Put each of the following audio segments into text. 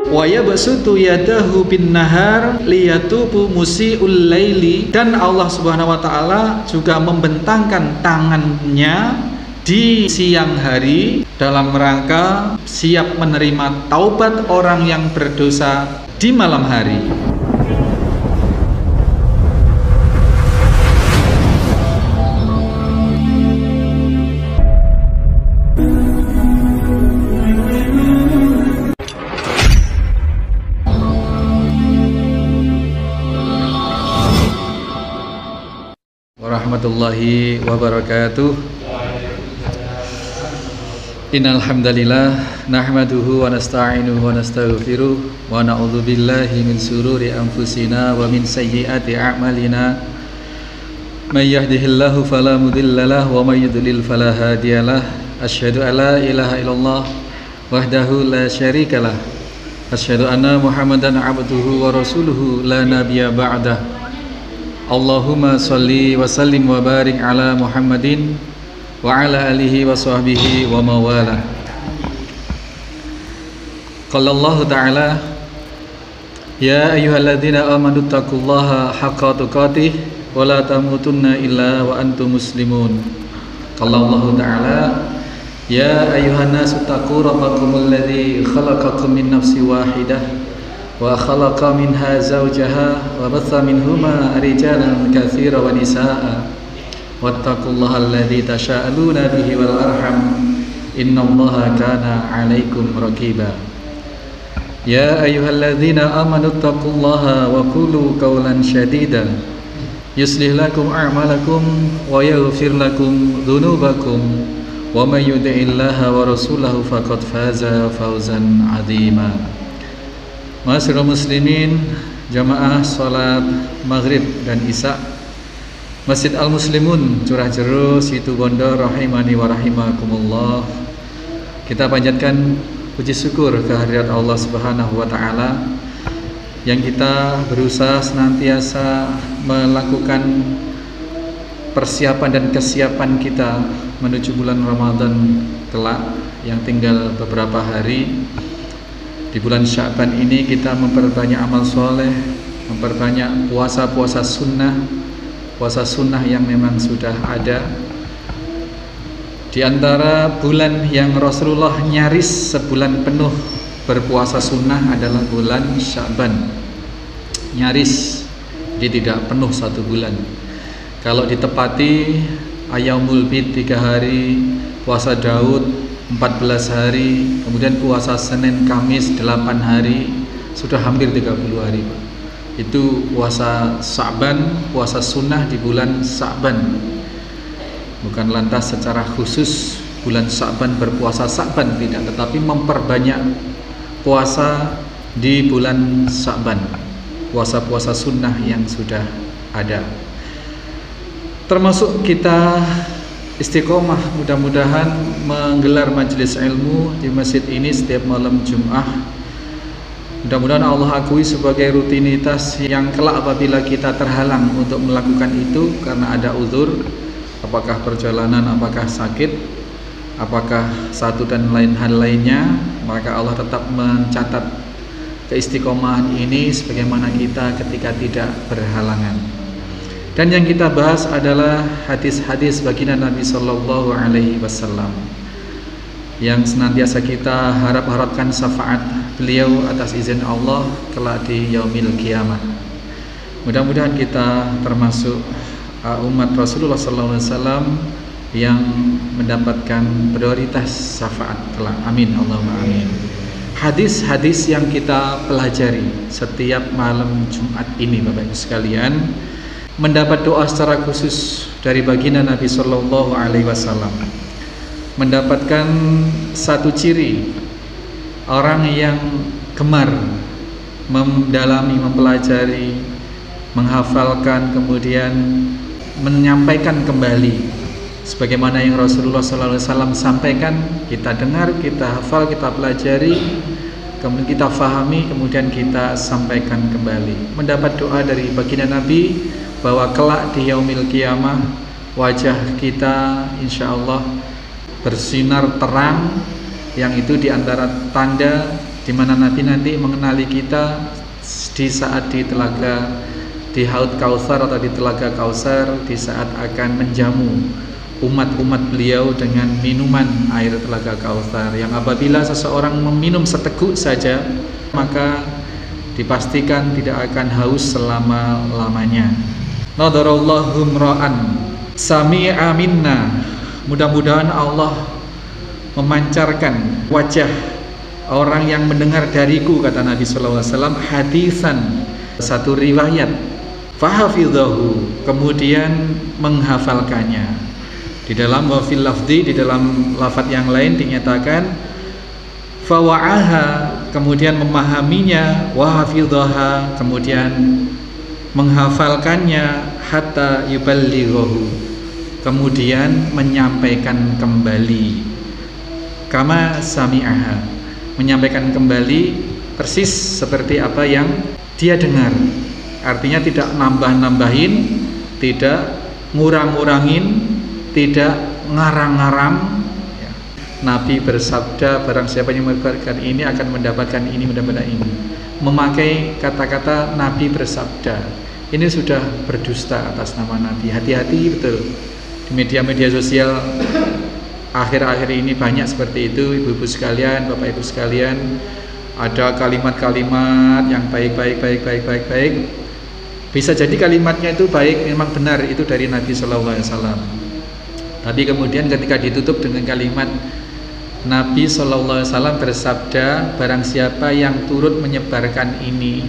Wa yabsutu yadahu bin nahar liyatubu musiul laili, dan Allah Subhanahu wa taala juga membentangkan tangannya di siang hari dalam rangka siap menerima taubat orang yang berdosa di malam hari. Warahmatullahi wabarakatuh. Innal hamdalillah nahmaduhu wa nasta'inuhu wa nastaghfiruh wa na'udzu billahi min shururi anfusina wa min sayyiati a'malina. May yahdihillahu fala mudhillalah wa may yudlil fala hadiyalah. Asyhadu an la ilaha illallah wahdahu la syarikalah. Asyhadu anna Muhammadan abduhu wa rasuluhu la nabiyya ba'dah. Allahumma salli wa sallim wa barik ala Muhammadin wa ala alihi wa sahbihi wa mawala. Qala Allah ta'ala, ya ayyuhalladzina amanu taqullaha haqqa tuqatih wa la tamutunna illa wa antum muslimun. Qala Allah ta'ala, ya ayyuhan nasu taqu rabbakumul ladzi khalaqakum min nafsin wahidah wa khalaqa minha zawjaha wa batha minhuma rijalan katsiran wa nisaa'a wattaqullaha alladzi tasaaluna bihi wal arham innallaha kana 'alaikum raqiba. Ya ayyuhalladzina amanu taqullaha wa qulu qawlan shadida yuslih lakum a'malakum wa yaghfir lakum dhunubakum wa may yuti'illaha wa rasulahu faqad faza fawzan 'azima. Ma'asyiral muslimin, jamaah salat maghrib dan isya Masjid Al-Muslimun Curah Jero Situ Bondo rahimani wa rahimakumullah. Kita panjatkan puji syukur kehadirat Allah Subhanahu wa taala yang kita berusaha senantiasa melakukan persiapan dan kesiapan kita menuju bulan Ramadan kelak yang tinggal beberapa hari. Di bulan Sya'ban ini kita memperbanyak amal soleh, memperbanyak puasa-puasa sunnah, puasa sunnah yang memang sudah ada. Di antara bulan yang Rasulullah nyaris sebulan penuh berpuasa sunnah adalah bulan Sya'ban. Nyaris, jadi tidak penuh satu bulan. Kalau ditepati Ayyamul Bid 3 hari, puasa Daud 14 hari, kemudian puasa Senin Kamis 8 hari, sudah hampir 30 hari. Itu puasa Sya'ban, puasa sunnah di bulan Sya'ban. Bukan lantas secara khusus bulan Sya'ban berpuasa Sya'ban, tidak, tetapi memperbanyak puasa di bulan Sya'ban, puasa-puasa sunnah yang sudah ada. Termasuk kita istiqomah mudah-mudahan menggelar majelis ilmu di masjid ini setiap malam Jumat. Mudah-mudahan Allah akui sebagai rutinitas yang kelak apabila kita terhalang untuk melakukan itu karena ada uzur, apakah perjalanan, apakah sakit, apakah satu dan lain hal lainnya, maka Allah tetap mencatat keistiqomahan ini sebagaimana kita ketika tidak berhalangan. Dan yang kita bahas adalah hadis-hadis baginda Nabi Sallallahu Alaihi Wasallam yang senantiasa kita harapkan syafaat beliau atas izin Allah kelak di yaumil kiamat. Mudah-mudahan kita termasuk umat Rasulullah Sallallahu Alaihi Wasallam yang mendapatkan prioritas syafaat kelak. Amin, Allahumma amin. Hadis-hadis yang kita pelajari setiap malam Jumat ini, Bapak Ibu sekalian, mendapat doa secara khusus dari baginda Nabi Sallallahu Alaihi Wasallam, mendapatkan satu ciri orang yang gemar mendalami, mempelajari, menghafalkan, kemudian menyampaikan kembali sebagaimana yang Rasulullah Sallallahu Alaihi Wasallam sampaikan. Kita dengar, kita hafal, kita pelajari, kemudian kita fahami, kemudian kita sampaikan kembali. Mendapat doa dari baginda Nabi bahwa kelak di yaumil qiyamah wajah kita insya Allah bersinar terang, yang itu diantara tanda di mana Nabi nanti mengenali kita di saat di telaga, di Haud Kautsar atau di telaga Kautsar, di saat akan menjamu umat-umat beliau dengan minuman air telaga Kautsar, yang apabila seseorang meminum seteguk saja maka dipastikan tidak akan haus selama-lamanya. Nadarallahu imra'an sami'a minna, mudah-mudahan Allah memancarkan wajah orang yang mendengar dariku, kata Nabi sallallahu alaihi wasallam, hadisan, satu riwayat, fahafidhahu, kemudian menghafalkannya. Di dalam wafil lafzi, di dalam lafaz yang lain dinyatakan fawa'aha, kemudian memahaminya, wahafidhaha, kemudian menghafalkannya, hatta yuballighahu, kemudian menyampaikan kembali, kama sami'aha, menyampaikan kembali persis seperti apa yang dia dengar. Artinya tidak nambah-nambahin, tidak ngurang-ngurangin, tidak ngarang-ngarang. Nabi bersabda, barang siapa yang mendapatkan ini akan mendapatkan ini, mendapatkan ini. Memakai kata-kata Nabi bersabda, ini sudah berdusta atas nama Nabi. Hati-hati betul. Di media-media sosial akhir-akhir ini banyak seperti itu, ibu-ibu sekalian, bapak ibu sekalian. Ada kalimat-kalimat yang baik. Bisa jadi kalimatnya itu baik, memang benar, itu dari Nabi Sallallahu Alaihi Wasallam. Tapi kemudian ketika ditutup dengan kalimat Nabi Sallallahu Alaihi Wasallam bersabda, barang siapa yang turut menyebarkan ini,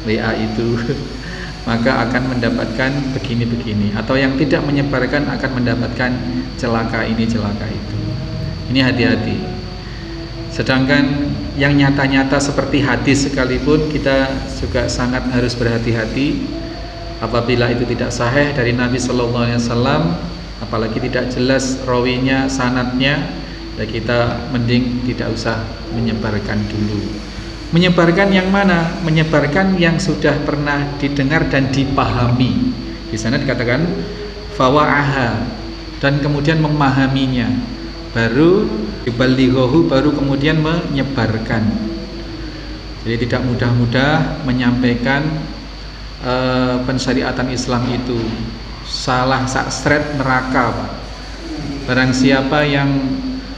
WA itu, maka akan mendapatkan begini-begini, atau yang tidak menyebarkan akan mendapatkan celaka ini, celaka itu. Ini hati-hati. Sedangkan yang nyata-nyata seperti hadis sekalipun, kita juga sangat harus berhati-hati. Apabila itu tidak sahih dari Nabi Sallallahu Alaihi Wasallam, apalagi tidak jelas rawinya, sanadnya, ya kita mending tidak usah menyebarkan dulu. Menyebarkan yang mana? Menyebarkan yang sudah pernah didengar dan dipahami. Di sana dikatakan fawa'aha, dan kemudian memahaminya, baru yuballighahu, baru kemudian menyebarkan. Jadi tidak mudah-mudah menyampaikan pensyariatan Islam itu. Salah saksret neraka, Pak. Barang siapa yang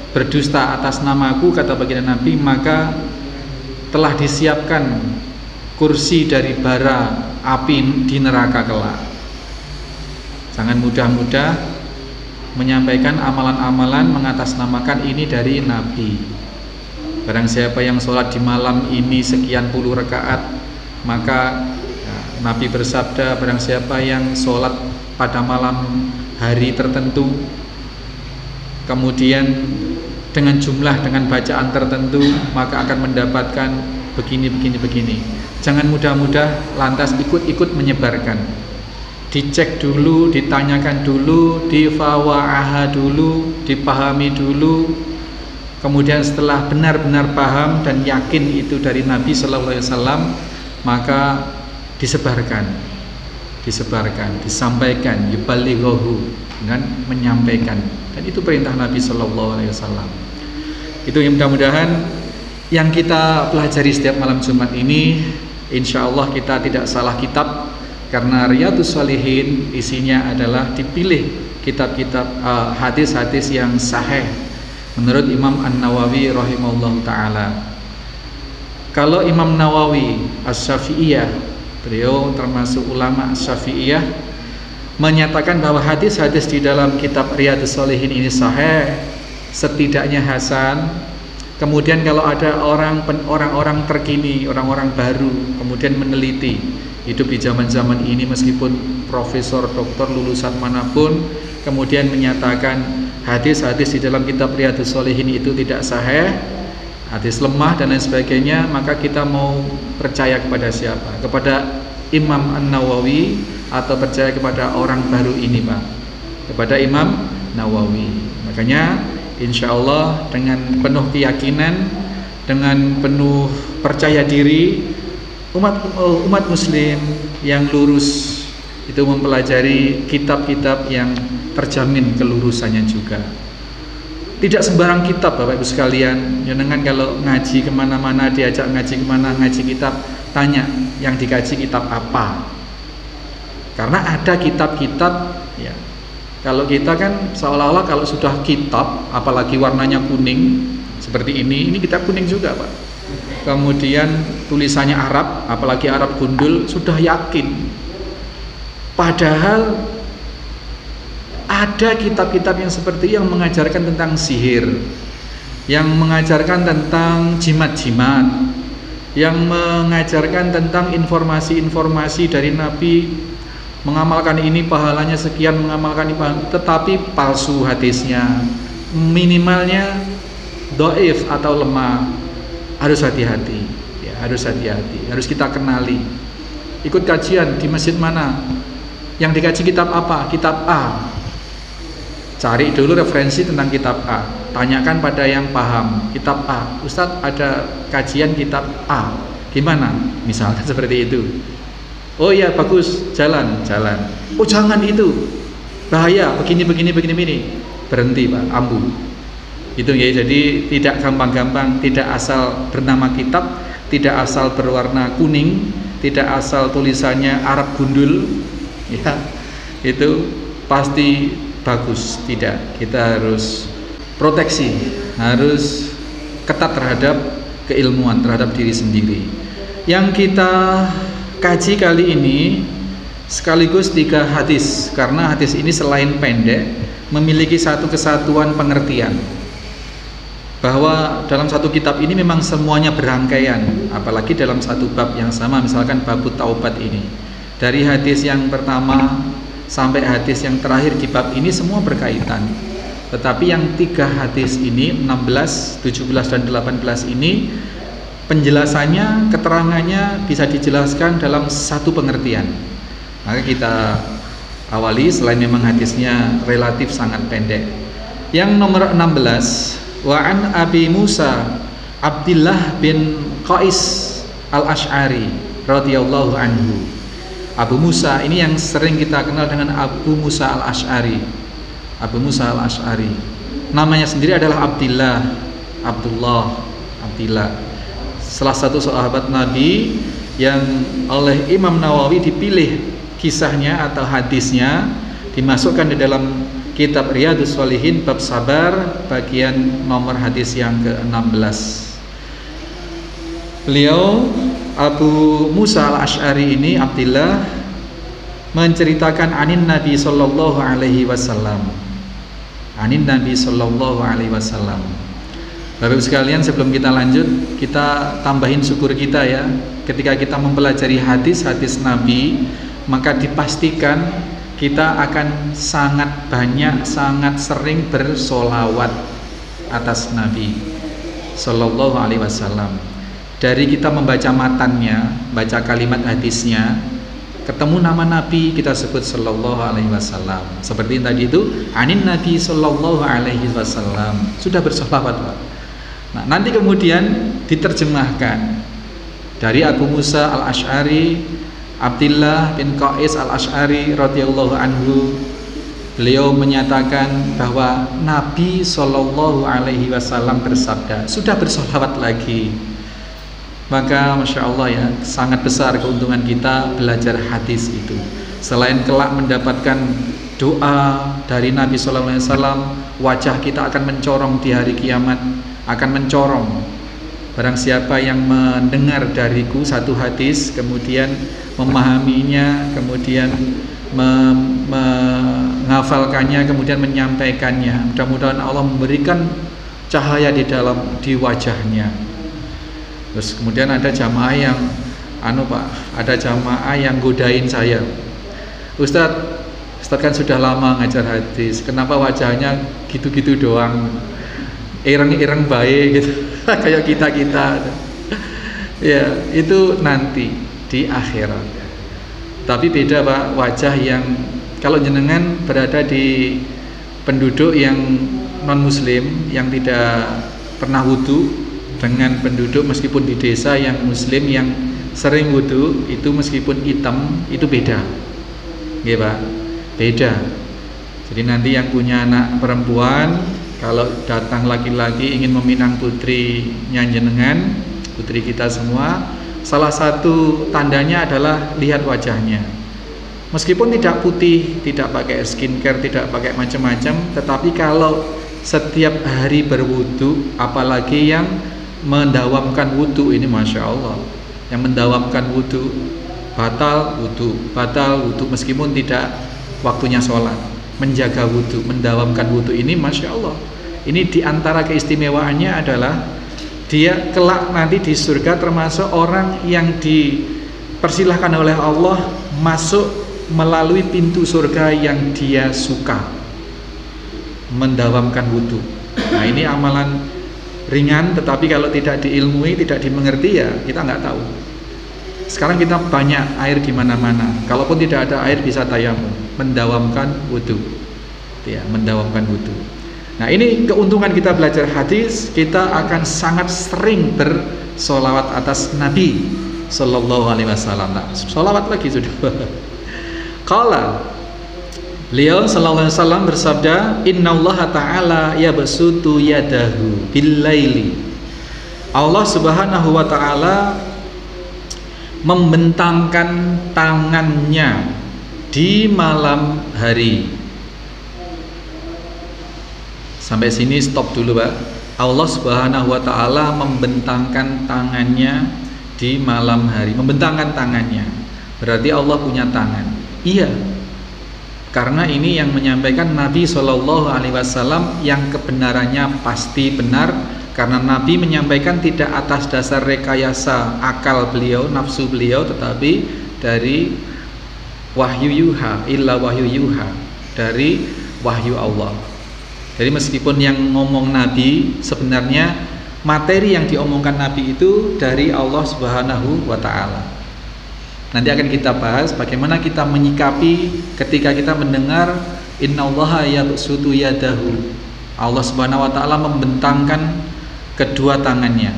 berdusta atas namaku, kata baginda Nabi, maka telah disiapkan kursi dari bara api di neraka kelak. Jangan mudah-mudah menyampaikan amalan-amalan mengatasnamakan ini dari Nabi. Barang siapa yang sholat di malam ini sekian puluh rakaat, maka Nabi bersabda, barang siapa yang sholat pada malam hari tertentu, kemudian dengan jumlah, dengan bacaan tertentu, maka akan mendapatkan begini. Jangan mudah-mudah lantas ikut-ikut menyebarkan. Dicek dulu, ditanyakan dulu, difawa'aha dulu, dipahami dulu. Kemudian setelah benar-benar paham dan yakin itu dari Nabi Sallallahu Alaihi Wasallam, maka disebarkan, disampaikan, yuballighahu, dengan menyampaikan. Dan itu perintah Nabi Sallallahu Alaihi Wasallam. Itu yang mudah-mudahan yang kita pelajari setiap malam Jumat ini, insya Allah kita tidak salah kitab, karena Riyadhus Shalihin isinya adalah dipilih kitab-kitab hadis-hadis yang sahih menurut Imam An-Nawawi rahimahullah ta'ala. Kalau Imam Nawawi As-Syafi'iyah, beliau termasuk ulama Syafi'iyah, menyatakan bahwa hadis-hadis di dalam kitab Riyadhus Shalihin ini sahih, setidaknya hasan. Kemudian kalau ada orang-orang terkini, orang-orang baru, kemudian meneliti, hidup di zaman-zaman ini meskipun profesor, doktor, lulusan manapun, kemudian menyatakan hadis-hadis di dalam kitab Riyadhus Shalihin itu tidak sahih, hadis lemah dan lain sebagainya, maka kita mau percaya kepada siapa? Kepada Imam An-Nawawi atau percaya kepada orang baru ini, Pak? Kepada Imam Nawawi. Makanya insya Allah dengan penuh keyakinan, dengan penuh percaya diri, umat muslim yang lurus itu mempelajari kitab-kitab yang terjamin kelurusannya juga. tidak sembarang kitab Bapak Ibu sekalian. Jenengan kalau ngaji kemana-mana, diajak ngaji kemana, ngaji kitab, tanya yang dikaji kitab apa. Karena ada kitab-kitab ya. Kalau kita kan seolah-olah kalau sudah kitab, apalagi warnanya kuning seperti ini kitab kuning juga Pak. Kemudian tulisannya Arab, apalagi Arab gundul, sudah yakin. Padahal ada kitab-kitab yang seperti yang mengajarkan tentang sihir, yang mengajarkan tentang jimat-jimat, yang mengajarkan tentang informasi-informasi dari Nabi, mengamalkan ini pahalanya sekian, mengamalkan ini pahalanya, tetapi palsu hadisnya, minimalnya dhaif atau lemah. Harus hati-hati ya, harus hati-hati, harus kita kenali. Ikut kajian di masjid mana, yang dikaji kitab apa? Kitab A. Cari dulu referensi tentang kitab A, tanyakan pada yang paham. Kitab A, Ustadz ada kajian kitab A, gimana? Misalnya seperti itu. Oh iya bagus, jalan. Oh jangan itu, bahaya, begini. Berhenti Pak, ambu. Itu ya, jadi tidak gampang-gampang, tidak asal bernama kitab, tidak asal berwarna kuning, tidak asal tulisannya Arab gundul, ya itu pasti bagus. Tidak, kita harus proteksi, harus ketat terhadap keilmuan, terhadap diri sendiri. Yang kita kaji kali ini sekaligus 3 hadis, karena hadis ini selain pendek memiliki satu kesatuan pengertian, bahwa dalam satu kitab ini memang semuanya berangkaian, apalagi dalam satu bab yang sama, misalkan bab taubat ini, dari hadis yang pertama sampai hadis yang terakhir di bab ini semua berkaitan. Tetapi yang 3 hadis ini, 16, 17 dan 18 ini, penjelasannya, keterangannya bisa dijelaskan dalam satu pengertian. Maka kita awali, selain memang hadisnya relatif sangat pendek. Yang nomor 16, Wa'an Abi Musa Abdillah bin Qais al-Ash'ari radhiyallahu anhu. Abu Musa ini yang sering kita kenal dengan Abu Musa al-Ash'ari. Abu Musa al-Ash'ari, namanya sendiri adalah Abdullah. Salah satu sahabat Nabi yang oleh Imam Nawawi dipilih kisahnya atau hadisnya dimasukkan di dalam kitab Riyadhus Shalihin bab sabar, bagian nomor hadis yang ke-16. Beliau Abu Musa al-Ash'ari ini, Abdillah, menceritakan anin Nabi sallallahu alaihi wasallam. Bapak Ibu sekalian, sebelum kita lanjut, kita tambahin syukur kita ya. Ketika kita mempelajari hadis-hadis Nabi, maka dipastikan kita akan sangat banyak, sangat sering bersolawat atas Nabi sallallahu alaihi wasallam. Dari kita membaca matannya, baca kalimat hadisnya, ketemu nama Nabi, kita sebut sallallahu alaihi wasallam. Seperti tadi itu, anin Nabi sallallahu alaihi wasallam. Sudah bersolawat Pak. Nah, nanti kemudian diterjemahkan dari Abu Musa al-Ash'ari, Abdillah bin Qais al-Ash'ari radhiyallahu anhu. Beliau menyatakan bahwa Nabi sallallahu alaihi wasallam bersabda, sudah bersolawat lagi. Maka Masya Allah ya, sangat besar keuntungan kita belajar hadis itu. Selain kelak mendapatkan doa dari Nabi sallallahu alaihi wasallam, wajah kita akan mencorong di hari kiamat, akan mencorong. Barang siapa yang mendengar dariku satu hadis, kemudian memahaminya, kemudian menghafalkannya, kemudian menyampaikannya, mudah-mudahan Allah memberikan cahaya di wajahnya. Terus kemudian ada jamaah yang ada jamaah yang godain saya, Ustadz kan sudah lama ngajar hadis, kenapa wajahnya gitu-gitu doang, ireng-ireng baik gitu kayak kita ya, itu nanti di akhirat. Tapi beda Pak, wajah yang kalau jenengan berada di penduduk yang non muslim, yang tidak pernah wudu, dengan penduduk meskipun di desa yang muslim yang sering wudu, itu meskipun hitam itu beda ya Pak, beda. Jadi nanti yang punya anak perempuan Kalau datang laki-laki ingin meminang putrinya jenengan, putri kita semua, salah satu tandanya adalah lihat wajahnya. Meskipun tidak putih, tidak pakai skincare, tidak pakai macam-macam, tetapi kalau setiap hari berwudu, apalagi yang mendawamkan wudu, ini Masya Allah, yang mendawamkan wudu, batal wudu meskipun tidak waktunya sholat, menjaga wudu, mendawamkan wudu, ini Masya Allah. Ini diantara keistimewaannya adalah dia kelak nanti di surga termasuk orang yang dipersilahkan oleh Allah masuk melalui pintu surga yang dia suka, mendawamkan wudu. Nah, ini amalan ringan, tetapi kalau tidak diilmui, tidak dimengerti, ya kita nggak tahu. Sekarang kita banyak air di mana-mana. Kalaupun tidak ada air bisa tayamum, mendawamkan wudu, ya, mendawamkan wudu. Nah, ini keuntungan kita belajar hadis, kita akan sangat sering bersolawat atas Nabi Sallallahu Alaihi Wasallam. Nah, solawat lagi sudah. Qala, beliau sallallahu alaihi wasallam bersabda, innallaha ta'ala yabsutu yadahu bil laili. Allah Subhanahu wa taala membentangkan tangannya di malam hari. Sampai sini stop dulu, Pak. Allah Subhanahu wa taala membentangkan tangannya di malam hari. Membentangkan tangannya berarti Allah punya tangan. Iya, karena ini yang menyampaikan Nabi Shallallahu Alaihi Wasallam yang kebenarannya pasti benar, karena Nabi menyampaikan tidak atas dasar rekayasa akal beliau, nafsu beliau, tetapi dari wahyu yuha, illa wahyu yuha, dari wahyu Allah. Jadi meskipun yang ngomong Nabi, sebenarnya materi yang diomongkan Nabi itu dari Allah Subhanahu wa Ta'ala. Nanti akan kita bahas bagaimana kita menyikapi ketika kita mendengar innallaha yabsutu yadahu. Allah Subhanahu wa taala membentangkan kedua tangannya.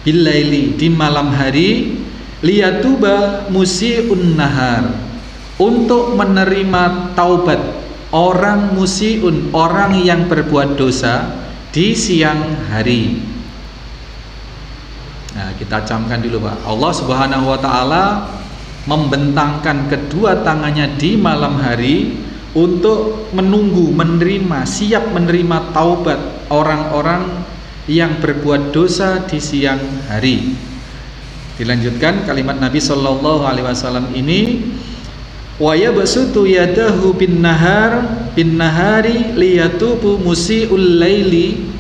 Bilaili, di malam hari, liyatuba musiun nahar, untuk menerima taubat orang musiun, orang yang berbuat dosa di siang hari. Nah, kita camkan dulu, Pak. Allah Subhanahu wa taala membentangkan kedua tangannya di malam hari untuk menunggu, menerima, siap menerima taubat orang-orang yang berbuat dosa di siang hari. Dilanjutkan kalimat Nabi Shallallahu Alaihi Wasallam ini, wa yabsutu yadahu bin nahari liyatubu musiul laili.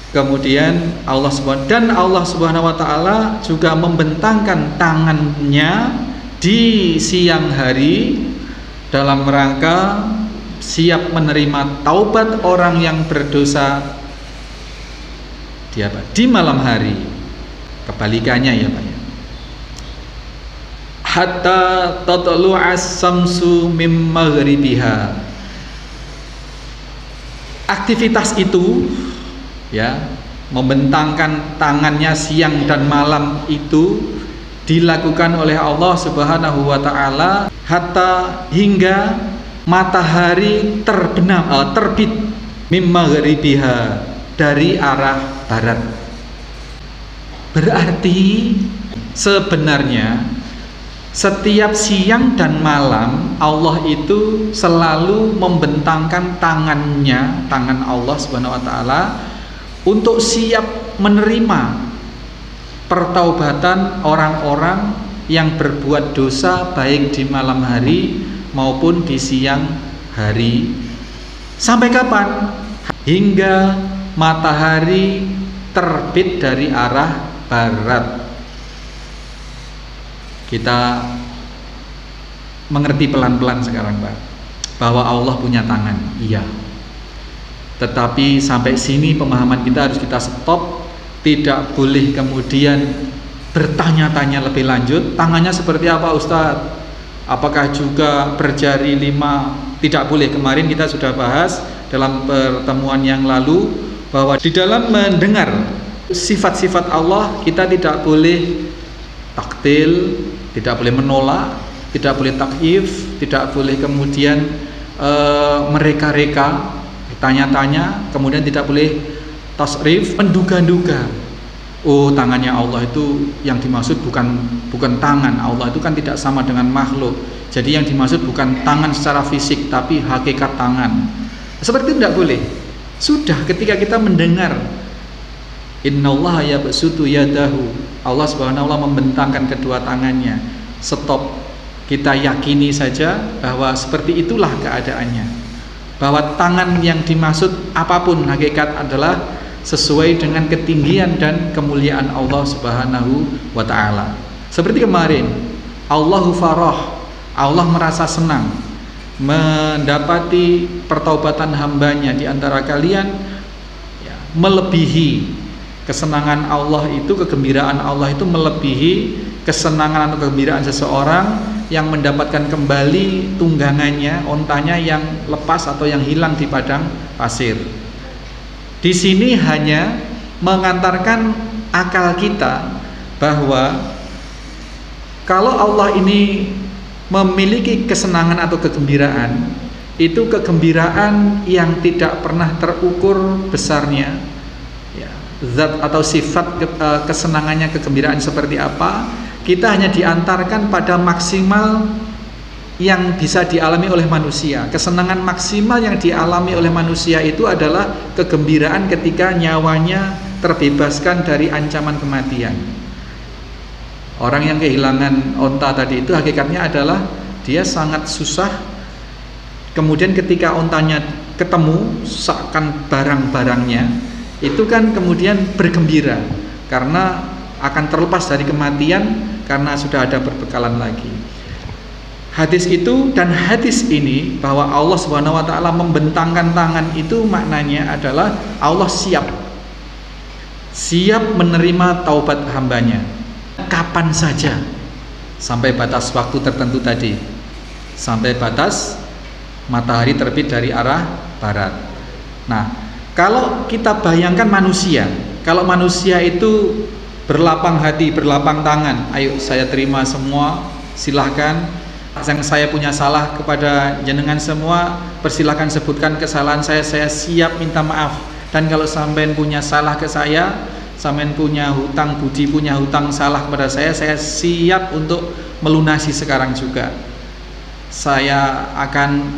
Kemudian Allah Subhanahu wa taala juga membentangkan tangannya di siang hari dalam rangka siap menerima taubat orang yang berdosa di malam hari. Kebalikannya ya, Pak ya. Hatta tatlu'as samsu mim maghribiha. Aktivitas itu, ya, membentangkan tangannya siang dan malam itu dilakukan oleh Allah Subhanahu wa taala hatta hingga matahari terbit mim maghribiha, dari arah barat. Berarti sebenarnya setiap siang dan malam Allah itu selalu membentangkan tangannya, tangan Allah Subhanahu wa taala, untuk siap menerima pertaubatan orang-orang yang berbuat dosa baik di malam hari maupun di siang hari. Sampai kapan? Hingga matahari terbit dari arah barat. Kita mengerti pelan-pelan sekarang, Pak, bahwa Allah punya tangan. Iya. Tetapi sampai sini pemahaman kita harus kita stop. Tidak boleh kemudian bertanya-tanya lebih lanjut, tangannya seperti apa Ustadz? Apakah juga berjari 5? Tidak boleh. Kemarin kita sudah bahas dalam pertemuan yang lalu bahwa di dalam mendengar sifat-sifat Allah kita tidak boleh taktil, tidak boleh menolak, tidak boleh takyif, tidak boleh kemudian mereka-reka. Ditanya-tanya, kemudian tidak boleh tasrif, menduga-duga. Oh, tangannya Allah itu yang dimaksud bukan tangan. Allah itu kan tidak sama dengan makhluk. Jadi yang dimaksud bukan tangan secara fisik, tapi hakikat tangan. Seperti itu tidak boleh. Sudah ketika kita mendengar innallaha yabsutu yadahu, Allah Subhanahu wa taala membentangkan kedua tangannya. Stop. Kita yakini saja bahwa seperti itulah keadaannya. Bahwa tangan yang dimaksud apapun hakikat adalah sesuai dengan ketinggian dan kemuliaan Allah Subhanahu wa taala. Seperti kemarin, Allahu farah, Allah merasa senang mendapati pertaubatan hambanya di antara kalian, ya, melebihi kesenangan Allah itu, kegembiraan Allah itu melebihi kesenangan atau kegembiraan seseorang yang mendapatkan kembali tunggangannya, ontanya yang lepas atau yang hilang di padang pasir. Di sini hanya mengantarkan akal kita bahwa kalau Allah ini memiliki kesenangan atau kegembiraan, itu kegembiraan yang tidak pernah terukur besarnya, ya, zat atau sifat kesenangannya, kegembiraan seperti apa, kita hanya diantarkan pada maksimal yang bisa dialami oleh manusia. Kesenangan maksimal yang dialami oleh manusia itu adalah kegembiraan ketika nyawanya terbebaskan dari ancaman kematian. Orang yang kehilangan onta tadi itu hakikatnya adalah dia sangat susah. Kemudian ketika ontanya ketemu seakan barang-barangnya, itu kan kemudian bergembira karena akan terlepas dari kematian, karena sudah ada perbekalan lagi. Hadis itu dan hadis ini bahwa Allah Subhanahu wa taala membentangkan tangan itu maknanya adalah Allah siap menerima taubat hambanya kapan saja, sampai batas waktu tertentu tadi, sampai batas matahari terbit dari arah barat. Nah, kalau kita bayangkan manusia, kalau manusia itu berlapang hati, berlapang tangan, ayo saya terima semua, silahkan. Yang saya punya salah kepada jenengan semua, persilahkan sebutkan kesalahan saya siap minta maaf. Dan kalau sampean punya salah ke saya, sampean punya hutang budi, punya hutang salah kepada saya siap untuk melunasi sekarang juga. Saya akan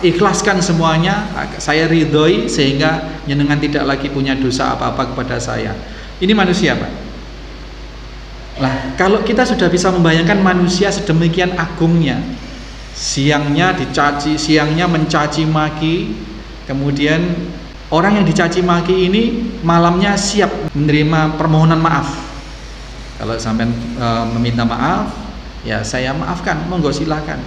ikhlaskan semuanya, saya ridhoi sehingga jenengan tidak lagi punya dosa apa-apa kepada saya. Ini manusia, Pak. Nah, kalau kita sudah bisa membayangkan manusia sedemikian agungnya, siangnya dicaci, siangnya mencaci maki, kemudian orang yang dicaci maki ini malamnya siap menerima permohonan maaf. Kalau sampai meminta maaf, ya saya maafkan, monggo silahkan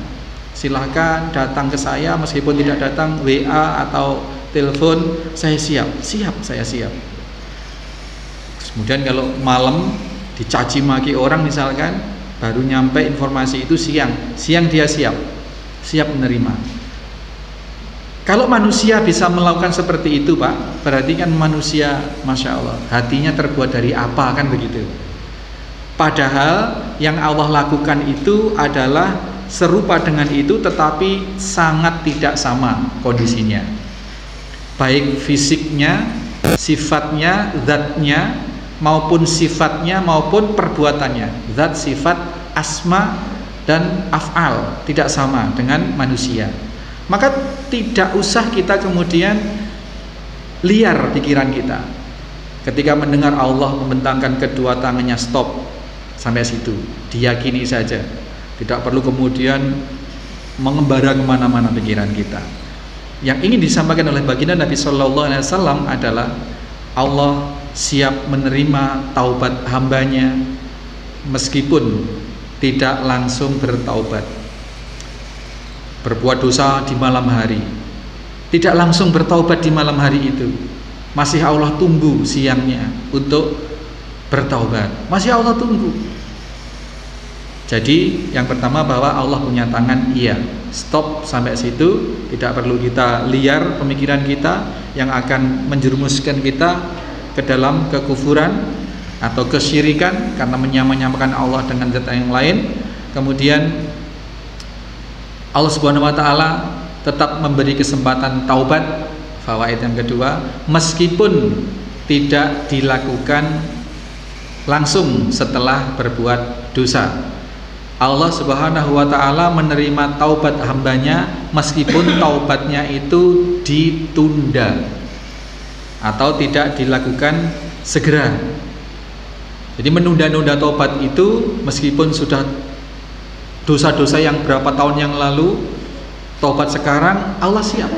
datang ke saya, meskipun tidak datang WA atau telepon, saya siap. Kemudian kalau malam dicaci maki orang misalkan, baru nyampe informasi itu siang dia siap menerima. Kalau manusia bisa melakukan seperti itu, Pak, berarti kan manusia, Masya Allah, hatinya terbuat dari apa, kan begitu. Padahal yang Allah lakukan itu adalah serupa dengan itu, tetapi sangat tidak sama kondisinya, baik fisiknya, sifatnya, zatnya, maupun sifatnya maupun perbuatannya. Zat, sifat, asma dan af'al tidak sama dengan manusia. Maka tidak usah kita kemudian liar pikiran kita ketika mendengar Allah membentangkan kedua tangannya, stop sampai situ, diyakini saja, tidak perlu kemudian mengembara kemana-mana pikiran kita. Yang ingin disampaikan oleh baginda Nabi Sallallahu Alaihi Wasallam adalah Allah siap menerima taubat hambanya meskipun tidak langsung bertaubat. Berbuat dosa di malam hari, tidak langsung bertaubat di malam hari itu, masih Allah tunggu siangnya untuk bertaubat, masih Allah tunggu. Jadi yang pertama bahwa Allah punya tangan, iya, stop sampai situ, tidak perlu kita liar pemikiran kita yang akan menjerumuskan kita ke dalam kekufuran atau kesyirikan karena menyamakan Allah dengan zat yang lain. Kemudian Allah Subhanahu wa taala tetap memberi kesempatan taubat Fawaid yang kedua, meskipun tidak dilakukan langsung setelah berbuat dosa, Allah Subhanahu wa ta'ala menerima taubat hambanya meskipun taubatnya itu ditunda atau tidak dilakukan segera. Jadi menunda-nunda taubat itu meskipun sudah dosa-dosa yang berapa tahun yang lalu, taubat sekarang Allah siap.